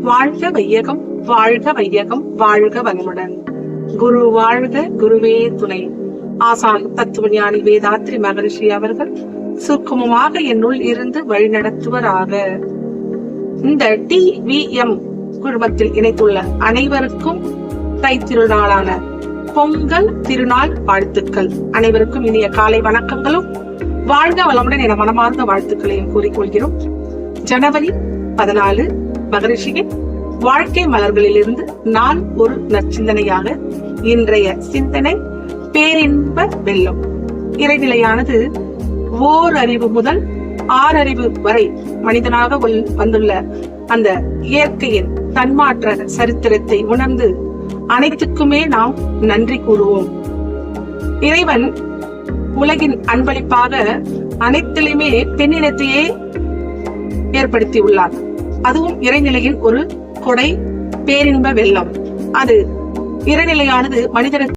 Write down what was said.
வாழ்க வையகம், வாழ்க வையகம், வாழ்க வளமுடன். குரு வாழ்க, குருவே துணை. ஆசான் தத்துவஞானி வேதாத்ரி மகரிஷி அவர்கள் சுருக்கமாக என்னுள் இருந்து வழிநடத்துவராக. இந்த TVM குழுமத்தில் இணைத்துள்ள அனைவருக்கும் தை திருநாளான பொங்கல் திருநாள் வாழ்த்துக்கள். அனைவருக்கும் இனிய காலை வணக்கங்களும் வாழ்க வளமுடன் என மனமார்ந்த வாழ்த்துக்களையும் கூறிக்கொள்கிறோம். ஜனவரி 14 மகரிஷியின் வாழ்க்கை மலர்களிலிருந்து நான் ஒரு நற்சிந்தனையாக இன்றைய சிந்தனை பேரின்ப வெல்லும். இறைநிலையானது ஓரறிவு முதல் ஆறறிவு வரை மனிதனாக வந்துள்ள அந்த இயற்கையின் தன்மாற்ற சரித்திரத்தை உணர்ந்து அனைத்துக்குமே நாம் நன்றி கூறுவோம். இறைவன் உலகின் அன்பளிப்பாக அனைத்திலுமே பெண்ணினத்தையே ஏற்படுத்தி உள்ளார். அதுவும் இறைநிலையின் ஒரு கொடை பேரின்ப வெள்ளம். அது இறைநிலையானது மனிதனுக்கு